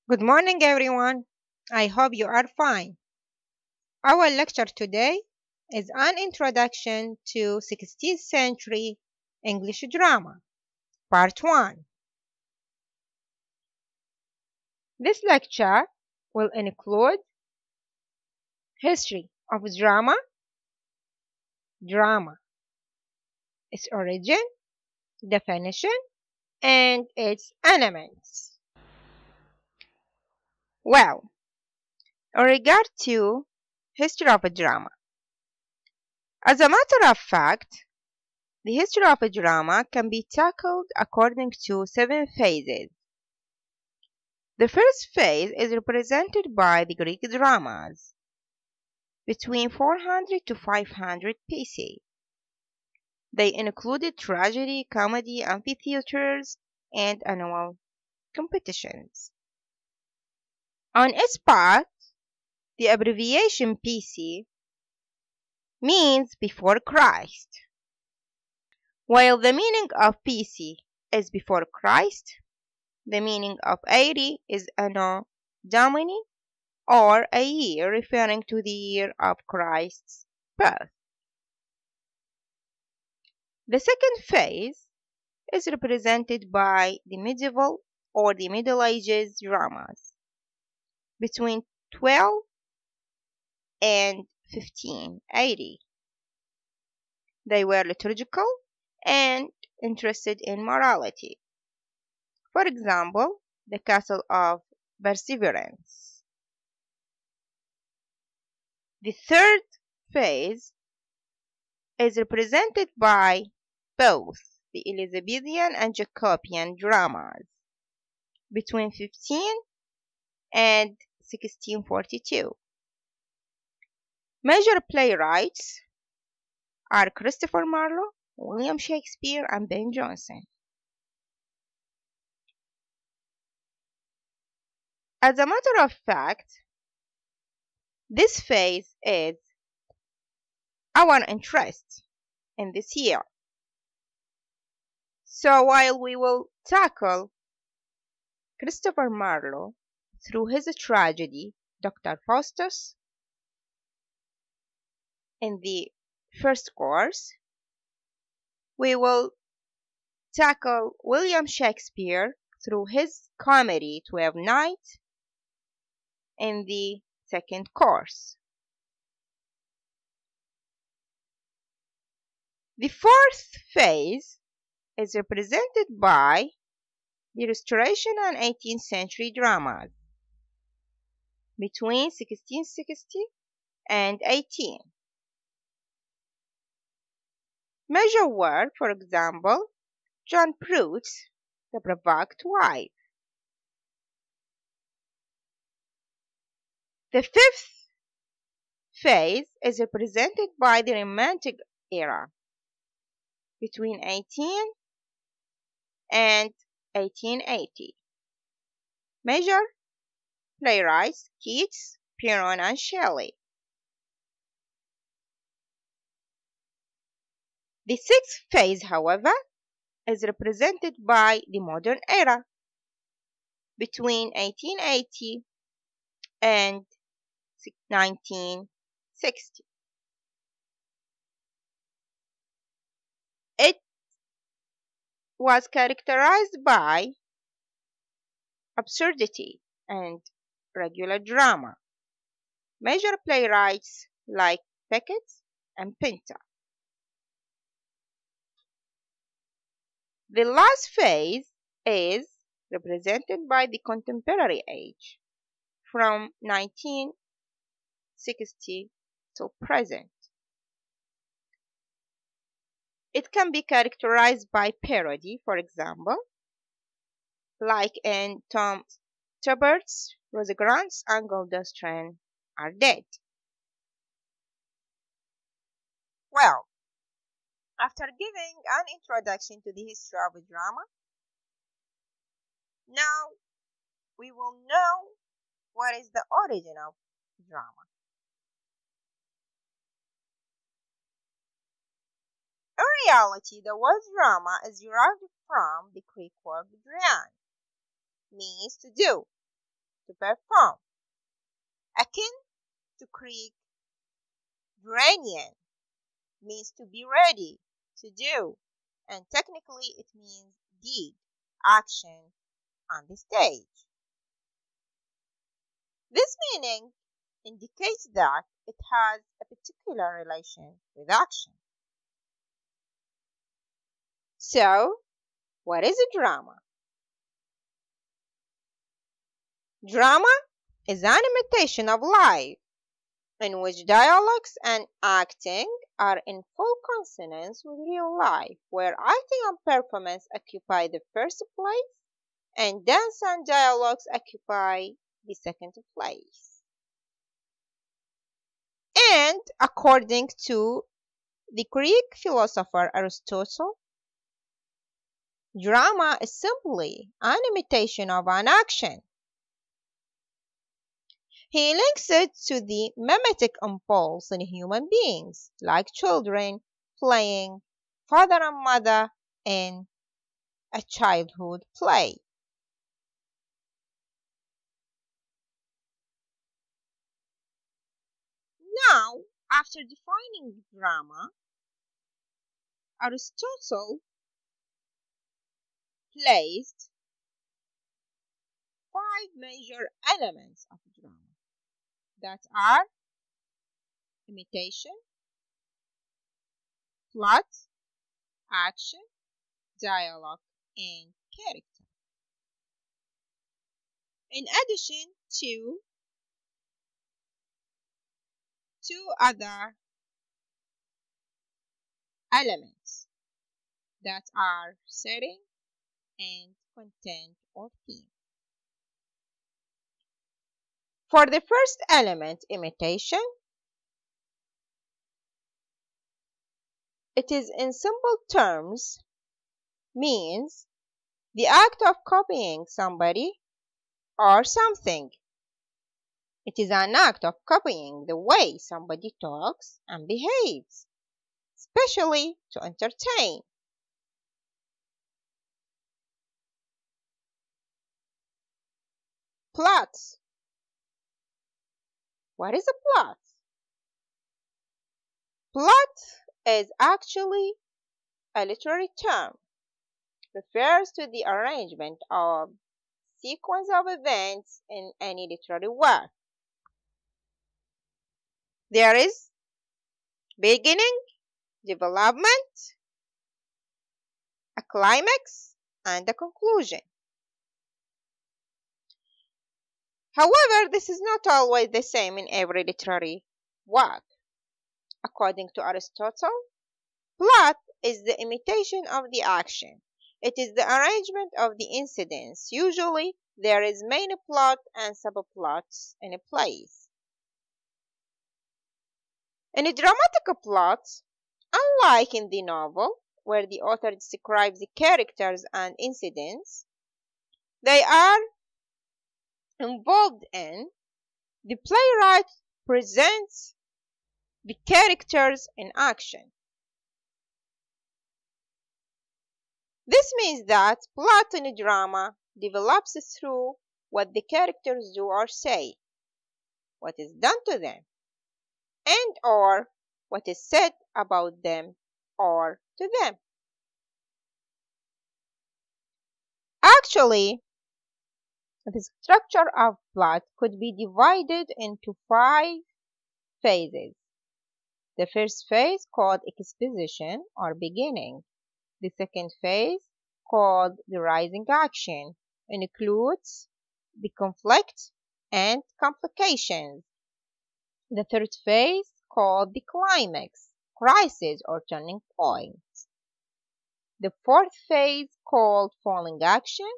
Good morning, everyone. I hope you are fine. Our lecture today is an introduction to 16th century English drama, part 1. This lecture will include history of drama, its origin, definition, and its elements. Well, in regard to history of drama, as a matter of fact, the history of a drama can be tackled according to 7 phases. The first phase is represented by the Greek dramas between 400 to 500 BC. They included tragedy, comedy, amphitheaters, and annual competitions. On its part, the abbreviation BC means before Christ. While the meaning of BC is before Christ, the meaning of 80 is Anno Domini, or a year referring to the year of Christ's birth. The second phase is represented by the medieval or the Middle Ages dramas between 12 and 1580. They were liturgical and interested in morality. For example, the Castle of Perseverance. The third phase is represented by both the Elizabethan and Jacobean dramas between 15 and 1642. Major playwrights are Christopher Marlowe, William Shakespeare, and Ben Jonson. As a matter of fact, this phase is our interest in this year. So while we will tackle Christopher Marlowe through his tragedy, Dr. Faustus, in the first course, we will tackle William Shakespeare through his comedy, Twelfth Night, in the second course. The fourth phase is represented by the Restoration and 18th century dramas between 1660 and 18. Major work, for example, John Prout's The Provoked Wife. The fifth phase is represented by the Romantic era between 18 and 1880. Major playwrights Keats, Byron, and Shelley. The sixth phase, however, is represented by the modern era between 1880 and 1960. It was characterized by absurdity and regular drama. Major playwrights like Beckett and Pinter. The last phase is represented by the contemporary age, from 1960 to present. It can be characterized by parody, for example, like in Tom Stobbart's Rosecrans and Guildenstern Are Dead. Well, after giving an introduction to the history of drama, now we will know what is the origin of drama. In reality, the word drama is derived from the Greek word drian, means to do, to perform, akin to Greek dranian, means to be ready, to do, and technically it means deed, action on the stage. This meaning indicates that it has a particular relation with action. So, what is a drama? Drama is an imitation of life in which dialogues and acting are in full consonance with real life, where acting and performance occupy the first place and dance and dialogues occupy the second place. And according to the Greek philosopher Aristotle, drama is simply an imitation of an action. He links it to the mimetic impulse in human beings, like children playing father and mother in a childhood play. Now, after defining drama, Aristotle placed 5 major elements of drama that are imitation, plot, action, dialogue, and character. In addition to 2 other elements that are setting and content or theme. For the first element, imitation, it is in simple terms means the act of copying somebody or something. It is an act of copying the way somebody talks and behaves, especially to entertain. Plots. What is a plot? Plot is actually a literary term. Refers to the arrangement of sequence of events in any literary work. There is beginning, development, a climax, and a conclusion. However, this is not always the same in every literary work. According to Aristotle, plot is the imitation of the action. It is the arrangement of the incidents. Usually, there is main plot and subplots in a place. In a dramatic plot, unlike in the novel, where the author describes the characters and incidents they are involved in, the playwright presents the characters in action. This means that plot in a drama develops through what the characters do or say, what is done to them, and or what is said about them or to them. Actually, the structure of plot could be divided into 5 phases. The first phase, called exposition or beginning. The second phase, called the rising action, includes the conflict and complications. The third phase, called the climax, crisis or turning point. The fourth phase, called falling action,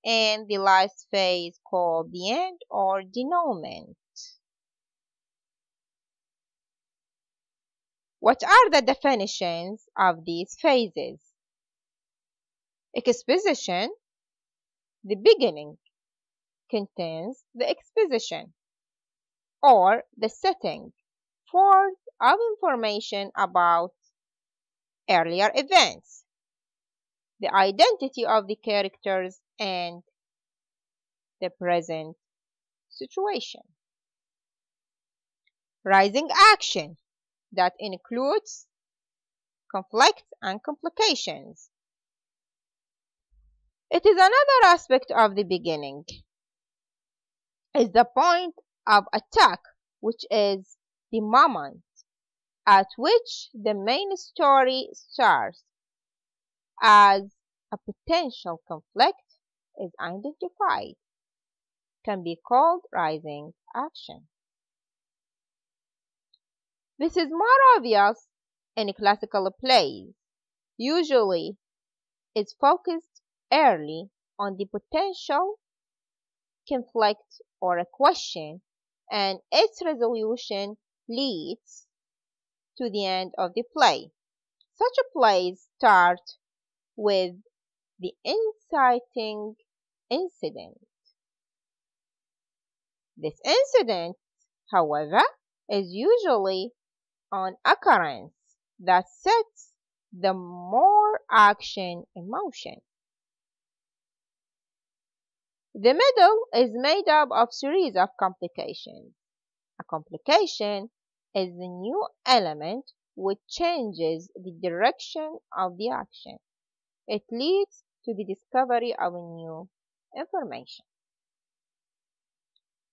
and the last phase, called the end or denouement. What are the definitions of these phases? Exposition, the beginning, contains the exposition or the setting forth of information about earlier events, the identity of the characters, and the present situation. Rising action that includes conflict and complications. It is another aspect of the beginning. Is the point of attack, which is the moment at which the main story starts as a potential conflict is identified, can be called rising action. This is more obvious in classical plays. Usually, it's focused early on the potential conflict or a question, and its resolution leads to the end of the play. Such plays start with the inciting incident. This incident, however, is usually an occurrence that sets the more action in motion. The middle is made up of a series of complications. A complication is the new element which changes the direction of the action. It leads to the discovery of new information.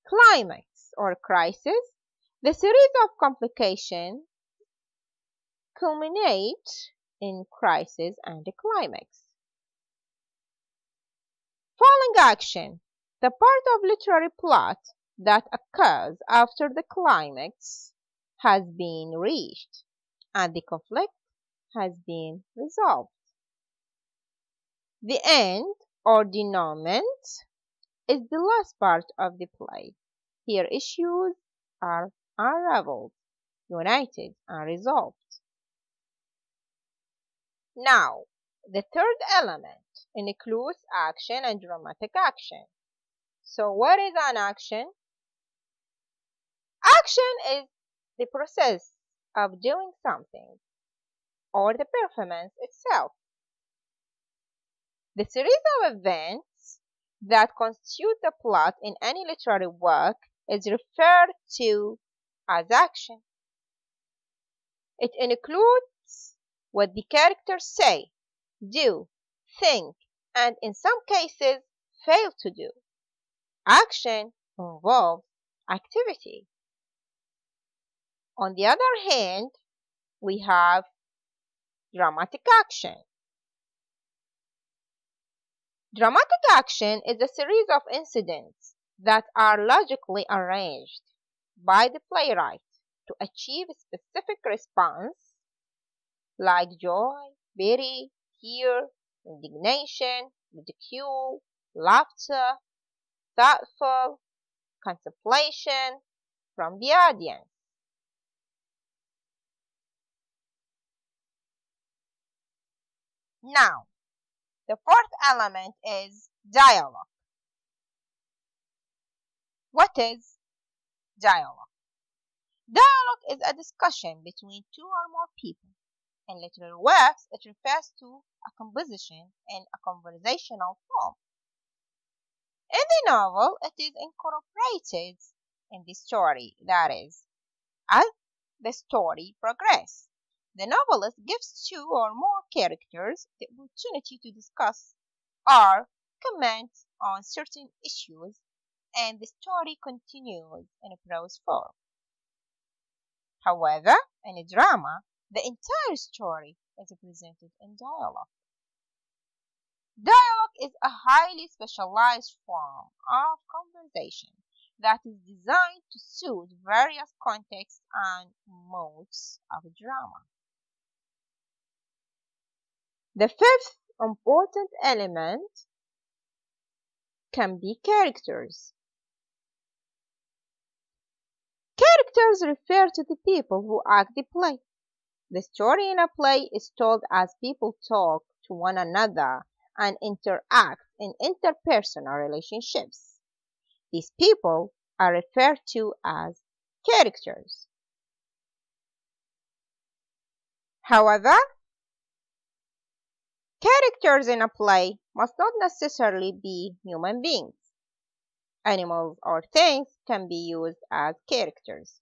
Climax or crisis. The series of complications culminate in crisis and climax. Falling action. The part of literary plot that occurs after the climax has been reached and the conflict has been resolved. The end or denouement is the last part of the play. Here issues are unraveled, united, and resolved. Now, the third element includes action and dramatic action. So what is an action? Action is the process of doing something or the performance itself. The series of events that constitute the plot in any literary work is referred to as action. It includes what the characters say, do, think, and in some cases fail to do. Action involves activity. On the other hand, we have dramatic action. Dramatic action is a series of incidents that are logically arranged by the playwright to achieve a specific response like joy, pity, fear, indignation, ridicule, laughter, thoughtful, contemplation from the audience. Now, the fourth element is dialogue. What is dialogue? Dialogue is a discussion between two or more people. In literary works, it refers to a composition in a conversational form. In the novel, it is incorporated in the story, that is, as the story progresses. The novelist gives two or more characters the opportunity to discuss or comment on certain issues, and the story continues in a prose form. However, in a drama, the entire story is presented in dialogue. Dialogue is a highly specialized form of conversation that is designed to suit various contexts and modes of drama. The fifth important element can be characters. Characters refer to the people who act the play. The story in a play is told as people talk to one another and interact in interpersonal relationships. These people are referred to as characters. However, characters in a play must not necessarily be human beings. Animals or things can be used as characters.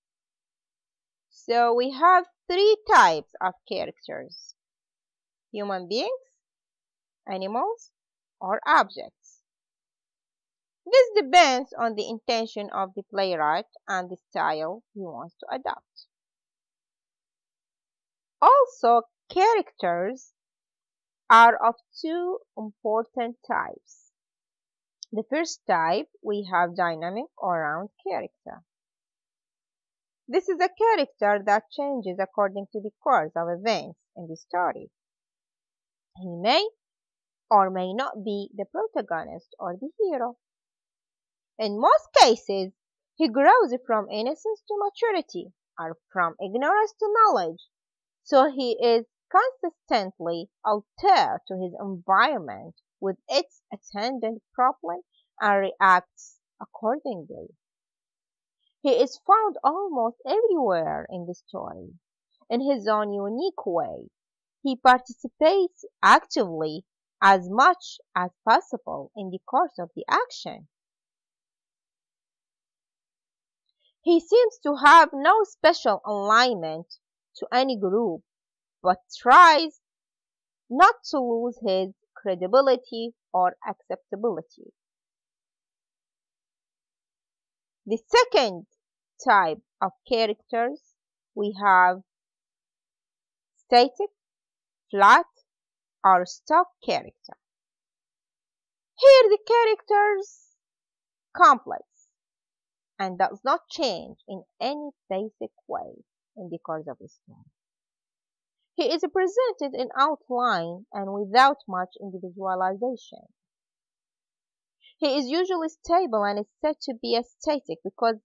So we have three types of characters: human beings, animals, or objects. This depends on the intention of the playwright and the style he wants to adopt. Also, characters are of two important types. The first type, we have dynamic or round character. This is a character that changes according to the course of events in the story. He may or may not be the protagonist or the hero. In most cases, he grows from innocence to maturity or from ignorance to knowledge, so he is consistently altered to his environment with its attendant problem and reacts accordingly. He is found almost everywhere in the story. In his own unique way, he participates actively as much as possible in the course of the action. He seems to have no special alignment to any group, but tries not to lose his credibility or acceptability. The second type of characters, we have static, flat, or stock character. Here the characters complex and does not change in any basic way in the course of the story. He is presented in outline and without much individualization. He is usually stable and is said to be aesthetic because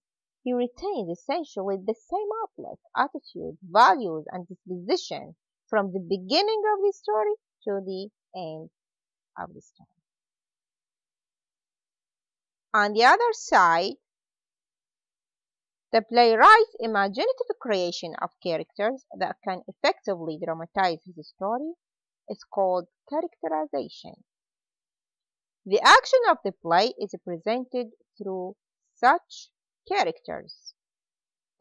he retains essentially the same outlook, attitude, values, and disposition from the beginning of the story to the end of the story. On the other side, the playwright's imaginative creation of characters that can effectively dramatize his story is called characterization. The action of the play is presented through such characters.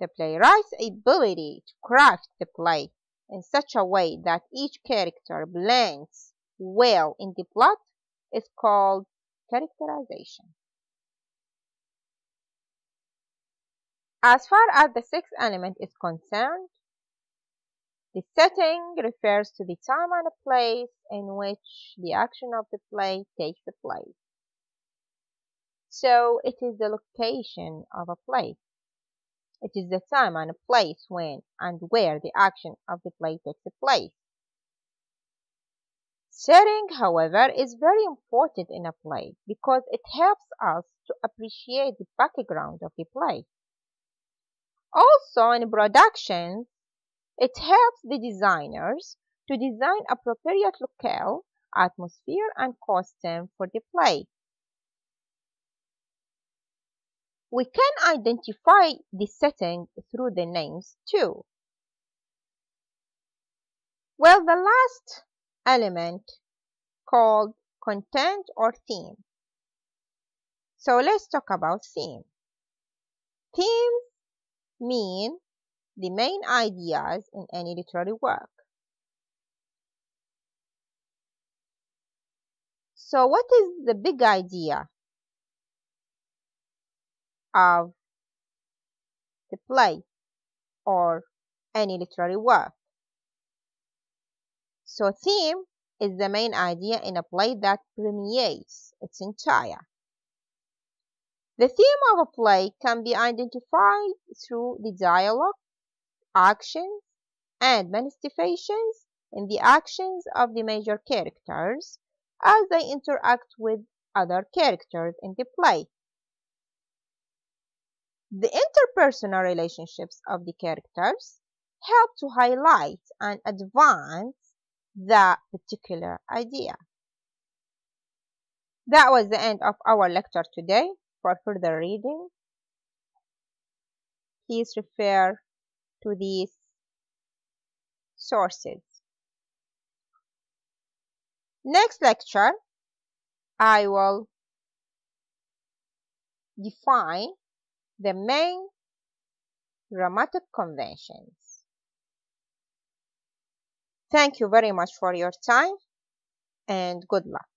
The playwright's ability to craft the play in such a way that each character blends well in the plot is called characterization. As far as the sixth element is concerned, the setting refers to the time and place in which the action of the play takes place. So it is the location of a play. It is the time and place when and where the action of the play takes place. Setting, however, is very important in a play because it helps us to appreciate the background of the play. Also, in productions, it helps the designers to design appropriate locale, atmosphere, and costume for the play. We can identify the setting through the names too. Well, the last element called content or theme. So let's talk about theme. Themes mean the main ideas in any literary work. So what is the big idea of the play or any literary work? So theme is the main idea in a play that permeates its entire. The theme of a play can be identified through the dialogue, actions, and manifestations in the actions of the major characters as they interact with other characters in the play. The interpersonal relationships of the characters help to highlight and advance the particular idea. That was the end of our lecture today. For further reading, please refer to these sources. Next lecture, I will define the main grammatic conventions. Thank you very much for your time and good luck.